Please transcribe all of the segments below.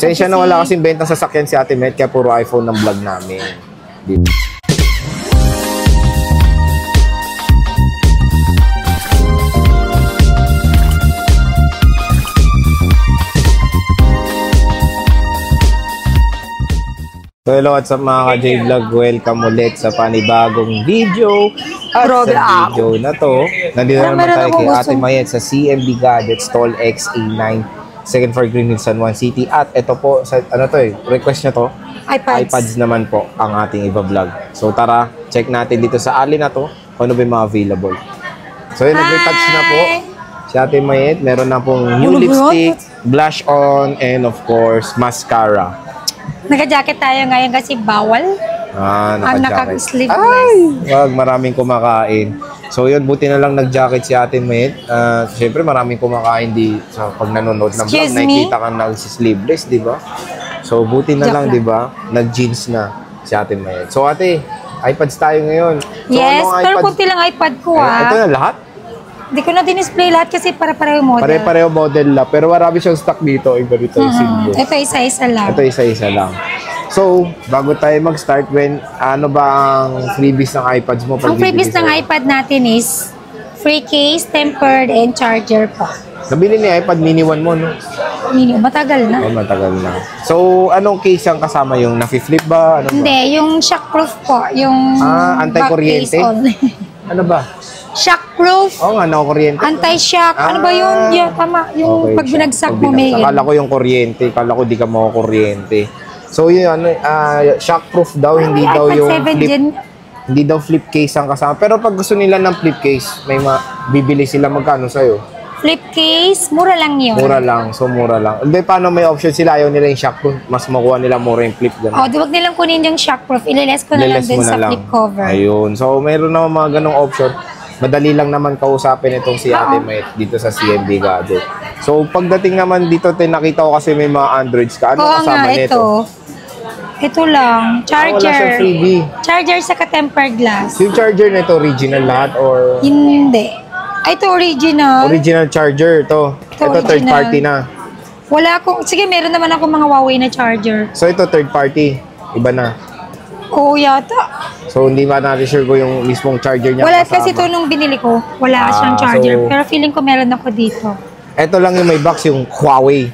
Sensya na wala kasing benta sa sakyan si Ate Met, kaya puro iPhone ng vlog namin. Diba? So hello, what's up mga ka-J-Vlog? Welcome ulit sa panibagong video. At sa video na to, nandito naman tayo kay Ate Mayet sa CMB Gadgets Tall X-A9, second floor Greenhill, San Juan City. At ito po, sa, ano to request nyo to? iPads naman po ang ating iba-vlog. So tara, check natin dito sa alley na to kung ano ba yung mga available. So yun, nag-retouch na po si Ate Mayet. Meron na pong new lipstick, blush on, and of course, mascara. Naka-jacket tayo ngayon kasi bawal. Ang naka-sleeveless. Ay! Wag, maraming kumakain. So yun, buti na lang nag-jacket si Ate Mayet. Siyempre, maraming kumakain sa pag nanonood ng vlog. Nakikita ka nag-sleeveless, di ba? So buti na lang, di ba? Nag-jeans na si Ate Mayet. So ate, iPads tayo ngayon. So, yes, pero kunti lang iPad ko Ito na lahat? Hindi ko na din-display lahat kasi pare-pareho model. Pare-pareho model lang. Pero marami siyang stock dito. Iba dito yung silver. Ito isa-isa lang. Ito isa-isa lang. So, bago tayo mag-start, ano ba ang freebies ng iPads mo? Ang freebies ng iPad natin is free case, tempered, and charger po. Nabili ni iPad mini 1 mo, no? Mini, matagal na. Oh, matagal na. So, anong case ang kasama? Yung na-flip ba? Ano Hindi, yung shockproof po. Yung anti-kuryente? Ano ba? Shockproof. Oo nga, no-kuryente. Anti-shock. Ano ba yun? Yeah, tama. Yung okay, pag binagsak mo, may... Akala ko yung kuryente. Akala ko di ka makakuryente. So, yun, shockproof daw. Hindi daw yung flip. Hindi daw flip case ang kasama. Pero pag gusto nila ng flip case, may bibili sila magkano sa'yo? Flip case, mura lang yun. Mura lang. So, mura lang. Hindi, paano may option sila? Ayaw nila yung shockproof. Mas makuha nila mura yung flip. Ganun. Huwag nilang kunin yung shockproof. Ililess ko na lang din sa flip cover. Ayun. So, mayroon naman mga ganong option. Madali lang naman kausapin itong si Ate Mayet dito sa CMB Gadget. So, pagdating naman dito, nakita ko kasi may mga Androids ka. Ano kasama nito? Ito lang. Charger. Wala siyang freebie. Charger sa tempered glass. Yung charger na ito, original lahat or? Hindi. Ito original. Original charger ito. Ito third party na. Wala akong, sige meron naman ako mga Huawei na charger. So, ito third party. Iba na. Oo yata. So, hindi ba natin sure ko yung mismong charger niya wala kasama? Kasi ito nung binili ko, wala siyang charger. So, pero feeling ko meron ako dito. Ito lang yung may box, yung Huawei.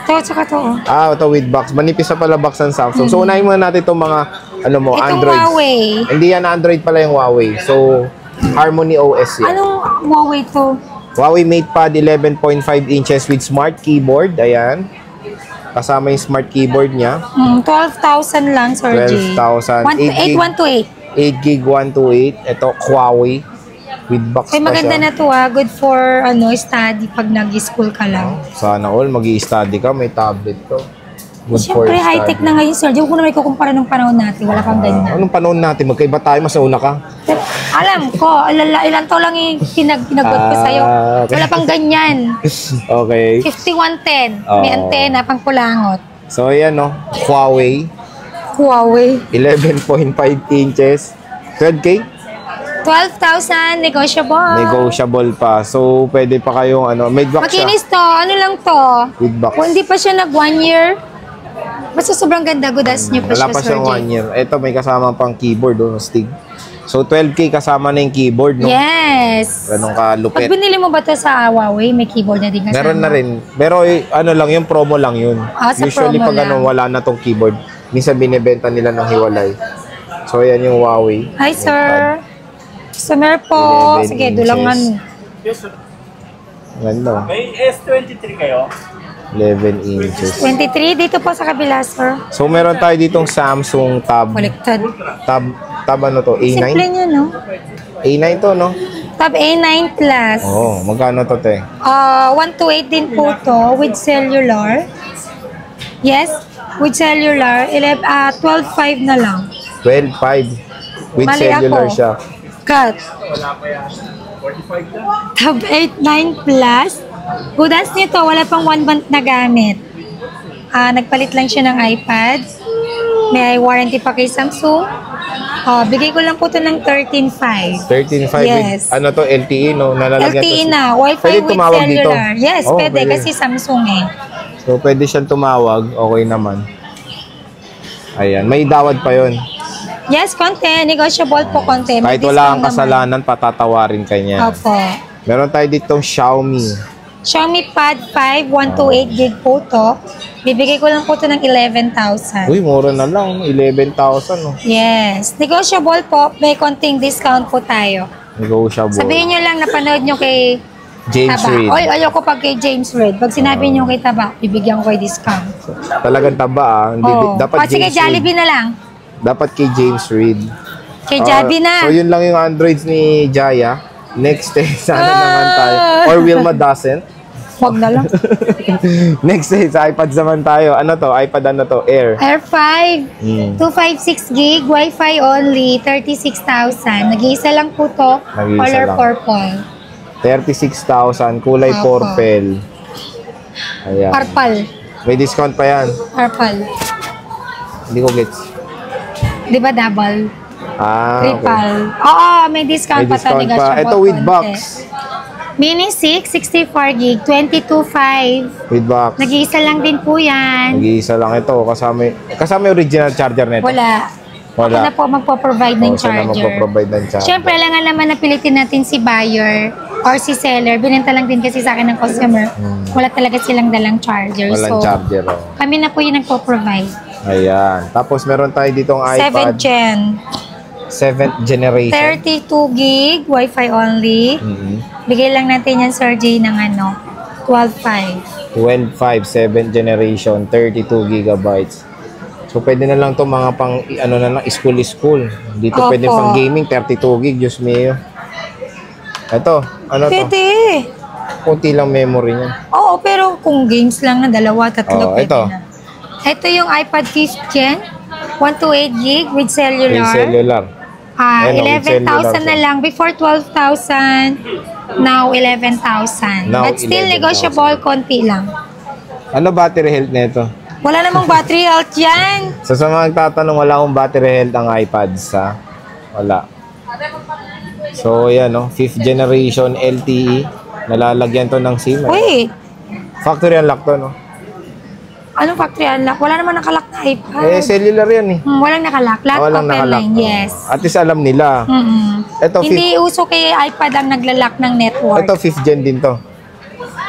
Ito, tsaka ito. Ito with box. Manipis na pala box ng Samsung. So, unahin muna natin itong mga, Android. Huawei. Hindi yan Android pala yung Huawei. So, Harmony OS yan. Anong Huawei to? Huawei MatePad 11.5 inches with smart keyboard. Ayan. Kasama yung smart keyboard niya. 12,000 lang, Sir G. 12,000. 8,128. 8 gig 128. Ito, Huawei. With box pa siya. Maganda na to Good for study pag nag-school ka lang. Sana all, mag-i-study ka. May tablet to. Good siyempre, high-tech na ngayon, Sir G. Huwag ko na may kukumpara ng panahon natin. Wala kang ganyan. Anong panahon natin? Magkaiba tayo, mas nauna ka. Alam ko, ilan to lang yung pinagot ko sa'yo. Okay. Wala pang ganyan. Okay. 5110. May antena, pang pulangot. So, ayan Huawei. 11.5 inches. 12K? 12,000, negotiable. Negotiable pa. So, pwede pa kayong may box siya. Makinis to. Ano lang to? With box. Kung hindi pa siya nag 1 year, basta sobrang ganda. Goodas niyo pa siya, wala pa siyang 1 year. Ito, may kasama pang keyboard, Stig. So, 12K kasama na yung keyboard, no? Yes. Ganun ka lupit. Pag binili mo ba ito sa Huawei, may keyboard na din kasama? Meron na rin. Pero, lang, yung promo lang yun. Usually, pag wala na tong keyboard, minsan binibenta nila ng hiwalay. So, ayan yung Huawei. Hi, sir. Customer po. Sige, dulangan. Yes, sir. Ganda. May S23 kayo? 11 inches. 23, dito po sa kabila, sir. So, meron tayo ditong Samsung Tab. Baliktad. Tab ano to? A9? Simple niya, no? A9 to, no? Tab A9 Plus. Magkano to, te? 128 din po to with cellular. Yes, with cellular. 12.5 na lang. 12.5. With Mali cellular ako. siya. Cut. Wala pa yan. 45 na. Tab 89 Plus. Goodas nito, wala pang 1 month na gamit. Nagpalit lang siya ng iPad. May warranty pa kay Samsung. Bigay ko lang po ito ng 13.5. 13.5 Yes. with, ano to, LTE, no? Nalalagyan LTE to, na, Wi-Fi pwede with tumawag cellular. dito? Yes, pwede kasi Samsung eh. So, pwede siyang tumawag. Okay naman. Ayan. May dawad pa yon. Yes, konti. Negotiable po konti. May Kahit wala kang discount kasalanan, patatawarin ka niya. naman. Opo. Meron tayo ditong Xiaomi. Xiaomi Pad 5, 128 gig po to. Bibigay ko lang po to ng 11,000. Uy, mura na lang. 11,000. Oh. Yes. Negotiable po. May konting discount po tayo. Negotiable. Sabihin nyo lang napanood nyo kay James Taba. Reid. Oy, ayoko pag kay James Reid. Pag sinabi nyo kay Taba, bibigyan ko kayo discount. Talagang taba ah. Hindi, Oo. dapat O, sige, James Reid. Jollibee na lang. Dapat kay James Reid. Kay Jabi na. So, yun lang yung Androids ni Jaya. Next sana naman tayo. Or Wilma doesn't. Wag na lang. Next sa iPad naman tayo. Ano to? iPad ano to? Air. Air 5, 256 gig, Wi-Fi only, 36,000. Nag-iisa lang po to. Nag-iisa Color lang. purple. 36,000. Kulay Opo. purple. Ayan. Purple. May discount pa yan. Purple. Hindi ko gets. Di ba double? Ah, okay. Triple. Oo, may discount May pa to. discount pa. Negotiable Ito with konti. box. Mini 6, 64 gig, 22.5. With box. Nag-iisa lang din po yan. Nag-iisa lang ito. Kasama yung original charger nito. Wala. Wala. Ako na po magpo-provide ng Siya na charger. magpo-provide ng charger. Siyempre, kailangan naman napilitin natin si buyer or si seller. Binenta lang din kasi sa akin ng customer. Wala talaga silang dalang charger. Walang So, charger. Oh. kami na po yung nagpo-provide. Ayan. Tapos meron tayo ditong 7th iPad. gen. 7th generation. 32 gig, Wi-Fi only. Bigay lang natin yan, Sir J, ng 12.5. 12.5, 7th generation, 32 gigabytes. So, pwede na lang to mga pang, ano na lang, school. Dito Opo. pwede pang gaming, 32 gig, Diyos mio. Ito, ano to? Pwede. Kunti lang memory niya. Oo, pero kung games lang na dalawa, tatlo, Oo, pwede ito. na. Ito yung iPad 5th gen, 128 gig with cellular. Yung cellular. Ayun, with 11,000 cellular na lang. Before 12,000, now 11,000. Now, But still 11,000. negotiable, konti lang. Ano battery health nito? Wala namang battery health yan. So, sa mga nagtatanong, wala akong battery health ang iPads, ha? Wala. So, yan, no? 5th generation LTE. Nalalagyan to ng SIM. Wait, Factory unlock to, no? anong factory unlock? Wala naman nakalak na iPad. Cellular yan, eh. Walang nakalak. Lahat Walang open nakalak. line, yes. At least alam nila. Ito, Hindi uso kay iPad ang naglalak ng network. Ito, 5th gen din to.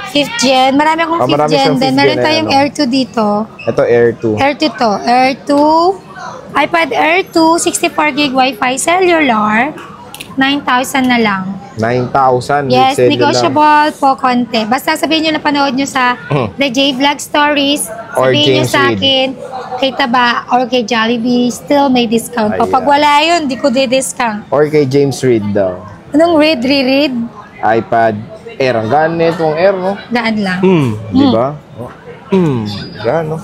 5th gen. Marami akong 5th marami gen. siyang Then 5th meron gen na tayong ano. Air 2 dito. Ito, Air 2. Air 2 to. Air 2. iPad Air 2, 64 gig Wi-Fi cellular. 9,000 na lang. 9,000 with Yes, cellular. negotiable po konti. Basta sabihin nyo na panood nyo sa The J Vlog Stories. Or Sabihin nyo James sa Reid. akin, kay Taba or kay Jollibee, still may discount pa. Ayan. Pag wala yun, di ko di-discount. Or kay James Reid daw. Anong read, re-read? iPad Air. Ang gaan nitong Air, no? Daan lang. Di ba? Gaan, no?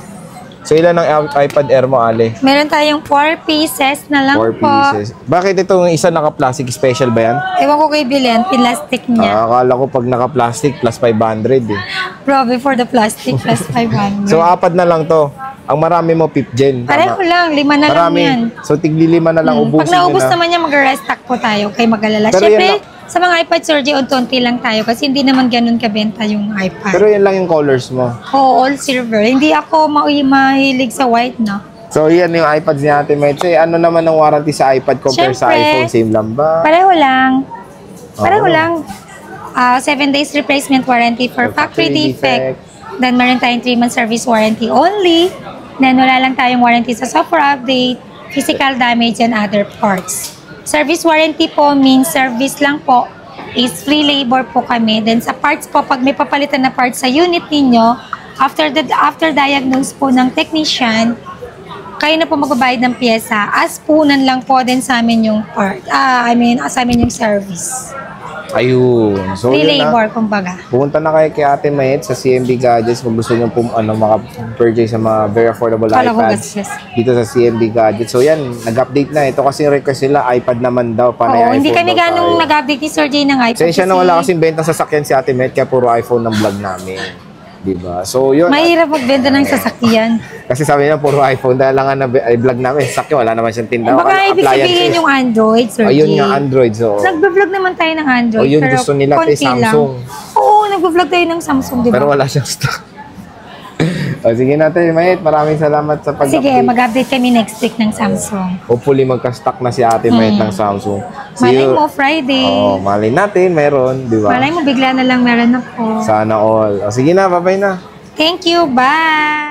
So, ilan ang iPad Air mo, Ale? Meron tayong 4 pieces na lang 4 po. pieces. Bakit itong isa naka-plastic? Special ba yan? Ewan ko kay Bilen, plastic niya. Akala ko pag naka-plastic, plus 500 eh. Probably for the plastic, plus 500. So, 4 na lang to. Ang marami mo, 5th gen. Pareho lang, 5 na lang Marami. yan. So, tigli-5 na lang, Pag ubusin naubos nyo na. naman yan, mag-restock po tayo kay mag-alala. Pero Siyempre, yan lang- sa mga iPad Surgery, unti lang tayo kasi hindi naman ganun kabenta yung iPad. Pero yan lang yung colors mo. Oo, all silver. Hindi ako mahilig sa white, no? So, yan yung iPads ni Ate Metse. Ano naman ang warranty sa iPad compare sa Siyempre. iPhone? Same lang ba? Pareho lang. Pareho Oo. lang. 7 days replacement warranty for factory defect. Then, meron tayong 3 month service warranty only. Then, wala lang tayong warranty sa software update, physical damage, and other parts. Service warranty po means service lang po is free labor po kami. Then, sa parts po, pag may papalitan na parts sa unit ninyo, after diagnose po ng technician, kayo na po magbabayad ng pyesa. As punan lang po din sa amin yung part. Sa amin yung service. Ayun. So, Free yun na. labor, kumbaga. Pumunta na kayo kay Ate Mayet sa CMB Gadgets kung gusto nyo maka-purchase sa mga very affordable Kala ko iPads gasgas. dito sa CMB Gadgets. So yan, nag-update na. Ito kasi request nila, iPad naman daw. Panay Oo, hindi kami iPhone daw ganong tayo. nag-update ni Sir Jay ng iPad. Sensya na wala kasing bentang sasakyan si Ate Mayet kaya puro iPhone ng vlog namin. Diba? So yun. Mahirap magbenta ng sasakyan. Kasi sabi niya puro iPhone dahil lang nga na vlog namin. Sakyan, wala naman siyang tindahan. Baka ibig sabihin yung Android, Sir Ayun Jay. nga, Android. So, Nagbe-vlog naman tayo ng Android. O, yun pero gusto nila, konti Samsung. lang. Oo, nagbe-vlog tayo ng Samsung, di ba? pero wala siyang stock. O, sige natin, Mayet. Maraming salamat sa pag-update. Sige, mag-update kami next week ng Samsung. Hopefully, magka-stock na si ate Mayet ng Samsung. Malay mo, Friday. Oo, malay natin, meron, di ba? Malay mo, bigla na lang meron ako. Sana all. O, sige na, bye-bye na. Thank you, bye!